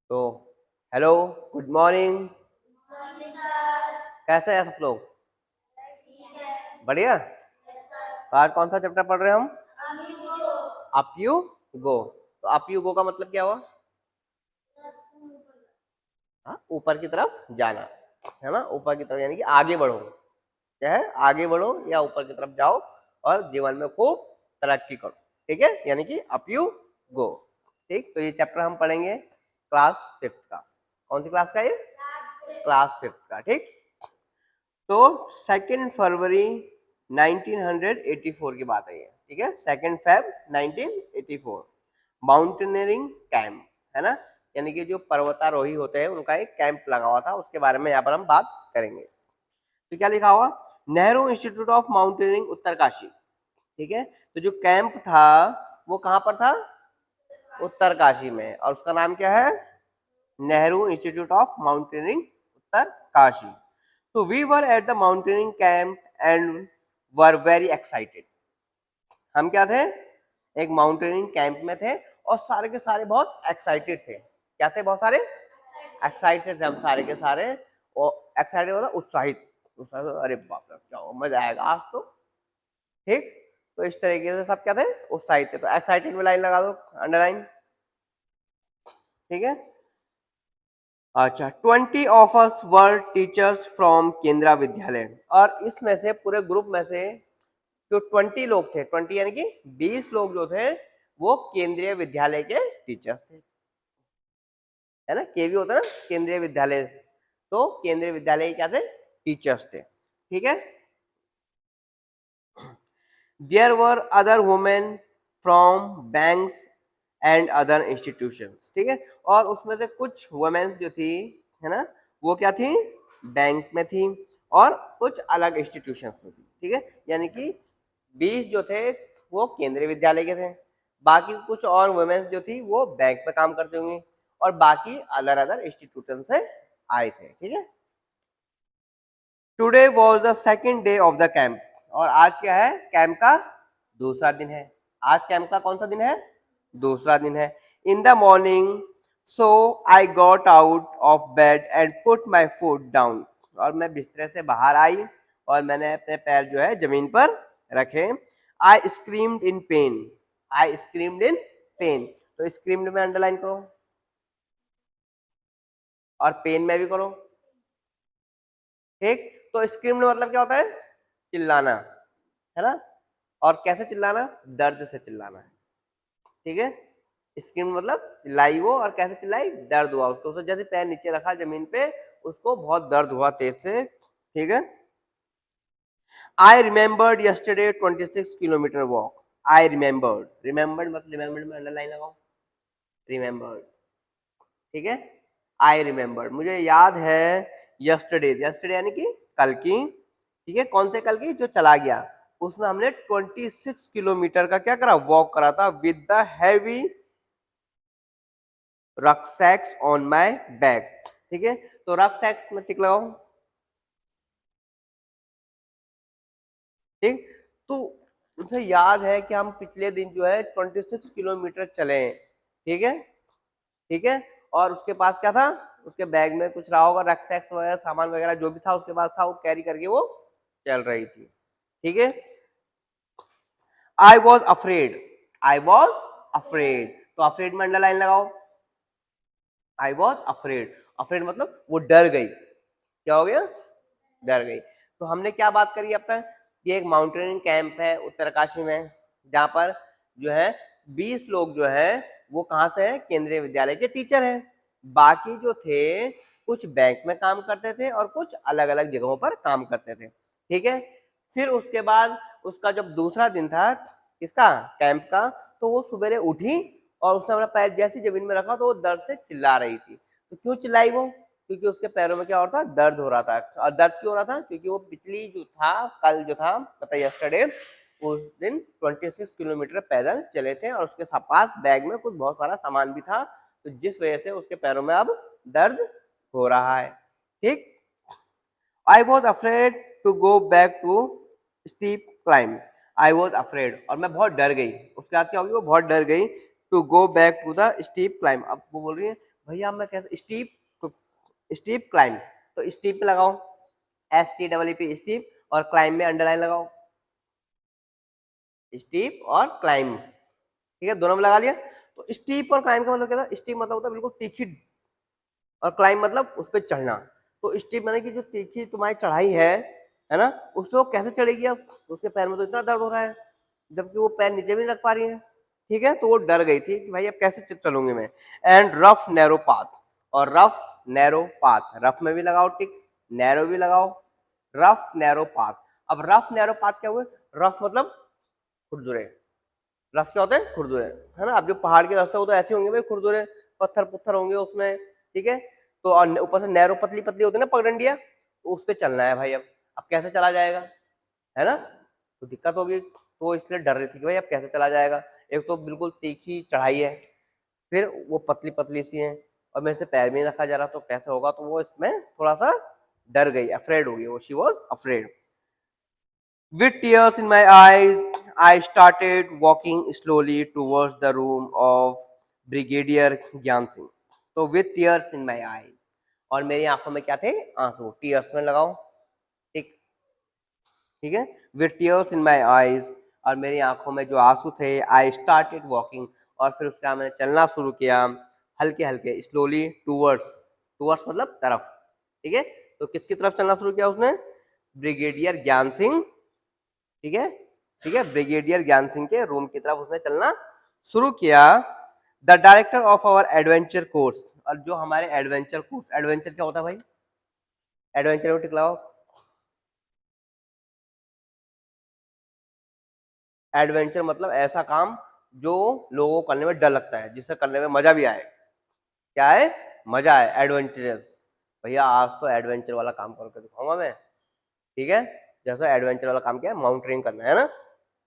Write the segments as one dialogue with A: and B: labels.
A: तो hello, good morning. कैसे हैं सब लोग? बढ़िया। तो आज कौन सा चैप्टर पढ़ रहे हैं हम? Up you go. तो अप यू गो का मतलब क्या हुआ? हाँ, ऊपर की तरफ जाना, है ना। ऊपर की तरफ यानी कि आगे बढ़ो। क्या है? आगे बढ़ो या ऊपर की तरफ जाओ और जीवन में खूब तरक्की करो। ठीक है, यानी कि अप यू गो। ठीक, तो ये चैप्टर हम पढ़ेंगे क्लास 5th का। कौन सी क्लास का ये? क्लास 5th का। ठीक, तो 2 फरवरी 1984 की बात है ये। ठीक है, 2 फेब 1984, माउंटेनियरिंग कैंप, है ना। यानी कि जो पर्वतारोही होते हैं उनका एक कैंप लगा हुआ था, उसके बारे में यहाँ पर हम बात करेंगे। तो क्या लिखा हुआ? Nehru institute of mountaineering Uttarkashi. ठीक है, तो जो कैंप था वो कहाँ पर था? उत्तरकाशी में। और उसका नाम क्या है? Nehru institute of mountaineering Uttarkashi. So we were at the mountaineering camp and were very excited. हम क्या थे? एक माउंटेनिंग कैंप में थे और सारे के सारे बहुत एक्साइटेड थे। क्या थे? बहुत सारे एक्साइटेड थे हम सारे के सारे। और एक्साइटेड मतलब उत्साहित। उत्साहित, अरे बाप रे क्या मजा आएगा आज तो। ठीक, तो इस तरीके से सब क्या थे? उत्साहित थे। तो एक्साइटेड में लाइन लगा दो, अंडरलाइन। ठीक है, अच्छा। 20 of us were teachers from केंद्रीय विद्यालय। और इसमें से पूरे ग्रुप में से जो 20 लोग थे, 20 यानी कि 20 लोग जो थे वो केंद्रीय विद्यालय के टीचर्स थे, है ना। केवी होता है ना, केंद्रीय विद्यालय। तो केंद्रीय विद्यालय के क्या थे? टीचर्स थे। ठीक है, there were other women from banks and other institutions. ठीक है, और उसमें से कुछ वुमेन्स जो थी, है ना, वो क्या थी? बैंक में थी और कुछ अलग इंस्टीट्यूशंस में थी। ठीक है, यानी कि 20 जो थे वो केंद्रीय विद्यालय के थे, बाकी कुछ और वुमेन्स जो थी वो बैंक में काम करते होंगे और बाकी अदर अदर इंस्टीट्यूशन से आए थे। ठीक है, today was the second day of the camp. और आज क्या है? कैंप का दूसरा दिन है। आज कैंप का कौन सा दिन है? दूसरा दिन है। In the morning so I got out of bed and put my foot down. और मैं बिस्तर से बाहर आई और मैंने अपने पैर जो है जमीन पर रखे। I screamed in pain. I screamed in pain. तो स्क्रीम्ड में अंडरलाइन करो और पेन में भी करो। ठीक, तो स्क्रीम्ड मतलब क्या होता है? चिल्लाना, है ना। और कैसे चिल्लाना? दर्द से चिल्लाना। ठीक है, स्क्रीम मतलब चिल्लाई वो, और कैसे चिल्लाई? दर्द हुआ उसको। उसने जैसे पैर नीचे रखा जमीन पे, उसको बहुत दर्द हुआ तेज से। ठीक है, आई रिमेम्बर्ड यस्टरडे 26 किलोमीटर वॉक। आई रिमेम्बर्ड, रिमेम्बर्ड मतलब रिमेम्बर्ड में अंडरलाइन लगाओ, रिमेम्बर्ड। ठीक है, आई रिमेम्बर्ड मुझे याद है। यस्टरडे, यस्टरडे यानी कि कल की। ठीक है, कौन से कल की? जो चला गया। उसमें हमने 26 किलोमीटर का क्या करा? वॉक करा था with the heavy rucksacks on my back. ठीक है, तो रक्सैक्स में टिक लगाओ। ठीक, तो मुझे याद है कि हम पिछले दिन जो है 26 किलोमीटर चले हैं। ठीक है, ठीक है, और उसके पास क्या था? उसके बैग में कुछ रहा होगा, रक्सैक्स वगैरह सामान वगैरह जो भी था उसके पास था, वो कैरी करके वो चल रही थी। ठीक है, आई was afraid. I was afraid, तो अफ्रेड में अंडरलाइन लगाओ। आई वॉज अफ्रेड, अफ्रेड मतलब वो डर गई। क्या हो गया? डर गई। तो हमने क्या बात करी अब तक? ये एक माउंटेनियरिंग कैंप है उत्तरकाशी में, जहां पर जो है 20 लोग जो है वो कहाँ से हैं? केंद्रीय विद्यालय के टीचर हैं। बाकी जो थे कुछ बैंक में काम करते थे और कुछ अलग अलग जगहों पर काम करते थे। ठीक है, फिर उसके बाद उसका जब दूसरा दिन था इसका कैंप का, तो वो सवेरे उठी और उसने अपना पैर जैसे जमीन में रखा तो वो दर्द से चिल्ला रही थी। तो क्यों चिल्लाई वो? क्योंकि उसके पैरों में क्या हो रहा था? दर्द हो रहा था। और दर्द क्यों हो रहा था? क्योंकि वो पिछली जो था, कल जो था, मतलब यस्टरडे, उस दिन 26 किलोमीटर पैदल चले थे और उसके पास बैग में कुछ बहुत सारा सामान भी था, तो जिस वजह से उसके पैरों में अब दर्द हो रहा है। ठीक, I was afraid to go back to steep climb. I was afraid, और मैं बहुत डर गई। उसके बाद क्या होगी? वो बहुत डर गई to go back to the steep climb. अब वो बोल रही है भैया मैं कैसे स्टीप क्लाइंब, तो स्टीप पे लगाओ STEEP स्टीप, और क्लाइंब में अंडरलाइन लगाओ स्टीप और क्लाइंब, ठीक है दोनों में लगा लिया। तो स्टीप और क्लाइंब का मतलब क्या था, स्टीप मतलब होता है बिल्कुल तीखी, और क्लाइंब मतलब उस पर चढ़ना। तो स्टीप मतलब कि जो तीखी तुम्हारी चढ़ाई है ना, उस पर वो कैसे चढ़ेगी, अब उसके पैर में तो इतना दर्द हो रहा है, जबकि वो पैर नीचे भी नहीं रख पा रही है, ठीक है। तो वो डर गई थी कि भाई अब कैसे चलूंगी मैं। एंड रफ नैरो पाथ, और रफ नैरो पाथ, रफ में भी लगाओ टिक, नैरो भी लगाओ, रफ नैरो पाथ। अब रफ नैरो पाथ क्या हुए, रफ मतलब खुरदुरे, रफ क्या होते हैं खुरदुरे, है ना। अब जो पहाड़ के रास्ते वो तो ऐसे होंगे भाई खुरदुरे, पत्थर पुत्थर होंगे उसमें, ठीक है। तो ऊपर से नैरो पतली पतली होती है ना पगडंडिया, तो उस पर चलना है भाई। अब कैसे चला जाएगा, है ना, तो दिक्कत होगी। तो इसलिए डर रही थी कि भाई अब कैसे चला जाएगा, एक तो बिल्कुल तीखी चढ़ाई है, फिर वो पतली पतली सी है, और मेरे से पैर भी नहीं रखा जा रहा, तो कैसे होगा। तो वो इसमें थोड़ा सा डर गई, अफ्रेड हो गई वो, she was afraid. With tears in my eyes, I started walking slowly towards the room of Brigadier Gyan Singh. तो with tears in my eyes, और मेरी आंखों में क्या थे, आंसू, टीयर्स में लगाओ ठीक, ठीक है। with tears in my eyes, और मेरी आंखों में जो आंसू थे, I started walking, और फिर उसका मैंने चलना शुरू किया, हल्के हल्के, स्लोली टूवर्ड्स, टूवर्ड्स मतलब तरफ, ठीक है। तो किसकी तरफ चलना शुरू किया उसने, ब्रिगेडियर ज्ञान सिंह, ठीक है, ठीक है, ब्रिगेडियर ज्ञान सिंह के रूम की तरफ उसने चलना शुरू किया। The director of our adventure course, और जो हमारे एडवेंचर कोर्स, एडवेंचर क्या होता है भाई, एडवेंचर में टिक लगाओ, एडवेंचर मतलब ऐसा काम जो लोगों को करने में डर लगता है, जिसे करने में मजा भी आए, क्या है, मजा आए, एडवेंचरस। भैया आज तो एडवेंचर वाला काम करके दिखाऊंगा मैं, ठीक है। जैसा एडवेंचर वाला काम क्या है, माउंटेनिंग करना है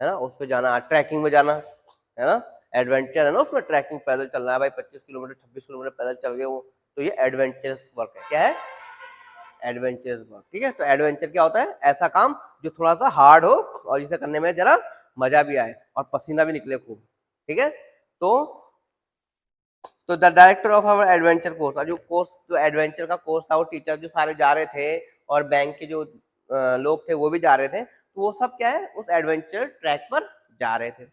A: ना, उस पर जाना, ट्रैकिंग में जाना, है ना, एडवेंचर है ना उसमें, ट्रैकिंग पैदल चलना है भाई, 25 किलोमीटर 26 किलोमीटर पैदल चल गए वो, तो ये एडवेंचरस वर्क है, क्या है, एडवेंचरस वर्क, ठीक है। तो एडवेंचर क्या होता है, ऐसा काम जो थोड़ा सा हार्ड हो, और जिसे करने में जरा मजा भी आए, और पसीना भी निकले खूब, ठीक है। तो the director of our adventure course, और जो कोर्स, जो एडवेंचर का कोर्स था, वो टीचर जो सारे जा रहे थे, और बैंक के जो लोग थे वो भी जा रहे थे, तो वो सब क्या है, उस एडवेंचर ट्रैक पर जा रहे थे।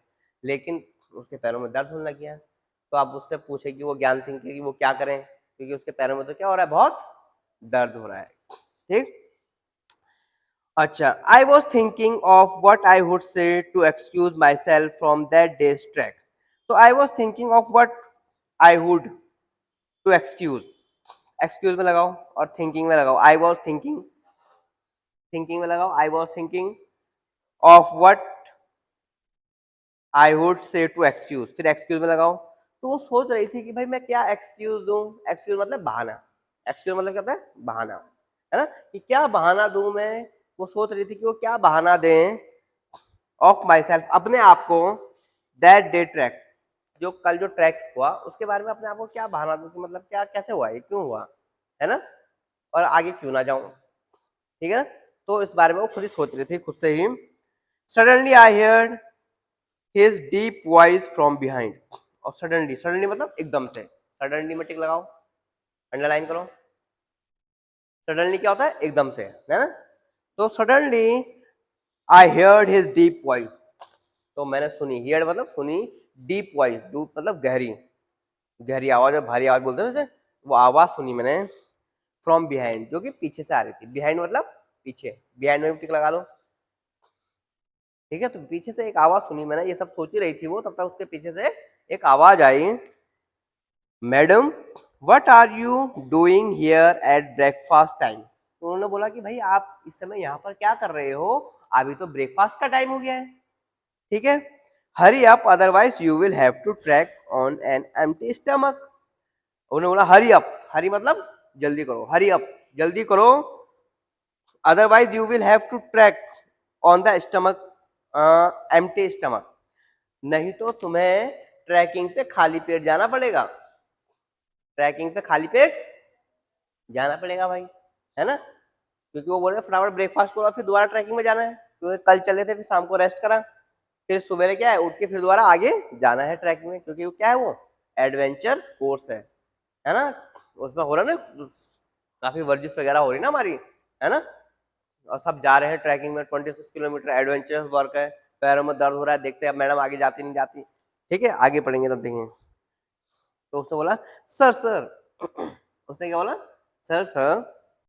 A: लेकिन उसके पैरों में दर्द होने लग गया। तो आप उससे पूछे कि वो ज्ञान सिंह के कि वो क्या करें, क्योंकि उसके पैरों में तो क्या हो रहा है, बहुत दर्द हो रहा है, ठीक। अच्छा, I was thinking of what I would say to excuse myself from that day's track. तो I was thinking of what I would to excuse, excuse में लगाओ, और थिंकिंग में लगाओ, आई वॉज थिंकिंग, थिंकिंग में लगाओ, I was thinking of what I would say to excuse, फिर excuse में लगाओ। तो वो सोच रही थी कि भाई मैं क्या एक्सक्यूज दूं, एक्सक्यूज मतलब बहाना, एक्सक्यूज मतलब क्या होता है, बहाना, है ना, कि क्या बहाना दूं मैं। वो सोच रही थी कि वो क्या बहाना दें, ऑफ माई सेल्फ, अपने आप को, दैट डे ट्रैक, जो कल जो ट्रैक हुआ उसके बारे में अपने आप को क्या बहाना दूं, कि मतलब क्या कैसे हुआ, ये क्यों हुआ, है ना, और आगे क्यों ना जाऊं, ठीक है। तो इस बारे में वो खुद ही सोच रही थी, खुद से ही। Suddenly I heard his deep voice from behind, और सडनली, सडनली मतलब एकदम से, सडनली में टिक लगाओ, अंडरलाइन करो, सडनली क्या होता है, एकदम से, है ना। तो suddenly I heard his deep voice, तो मैंने सुनी, हियर्ड मतलब सुनी, डीप वॉइस, डीप मतलब गहरी, गहरी आवाज और भारी आवाज बोलते हैं जैसे, वो आवाज सुनी मैंने, फ्रॉम बिहाइंड, जो कि पीछे से आ रही थी, बिहाइंड मतलब पीछे, बिहाइंड में टिक लगा लो, ठीक है। तो पीछे से एक आवाज सुनी मैंने, ये सब सोच ही रही थी वो, तब तक उसके पीछे से एक आवाज आई, madam what are you doing here at breakfast time. तो उन्होंने बोला कि भाई आप इस समय यहाँ पर क्या कर रहे हो, अभी तो ब्रेकफास्ट का टाइम हो गया है, ठीक है। Hurry up otherwise you will have to trek on an empty stomach. उन्होंने बोला हरी अप, हरी मतलब जल्दी करो, हरी अप जल्दी करो, otherwise you will have to trek on the stomach, empty stomach, नहीं तो तुम्हें ट्रैकिंग पे खाली पेट जाना पड़ेगा, ट्रैकिंग पे खाली पेट जाना पड़ेगा भाई, है ना, क्योंकि वो बोल रहे फटाफट ब्रेकफास्ट करो फिर दोबारा ट्रैकिंग में जाना है, क्योंकि कल चले थे फिर शाम को रेस्ट करा, फिर सवेरे क्या है, उठ के फिर दोबारा आगे जाना है ट्रैकिंग में, क्योंकि वो क्या है, वो एडवेंचर कोर्स है ना। उसमें हो रहा है ना, काफी वर्जिश वगैरह हो रही ना हमारी, है ना। और सब जा रहे हैं ट्रैकिंग में, 26 किलोमीटर एडवेंचर वर्क है, पैरों में दर्द हो रहा है, देखते हैं अब मैडम आगे जाती नहीं जाती। ठीक है, आगे पढ़ेंगे तब देखेंगे। तो उसने बोला सर सर उसने क्या बोला, सर सर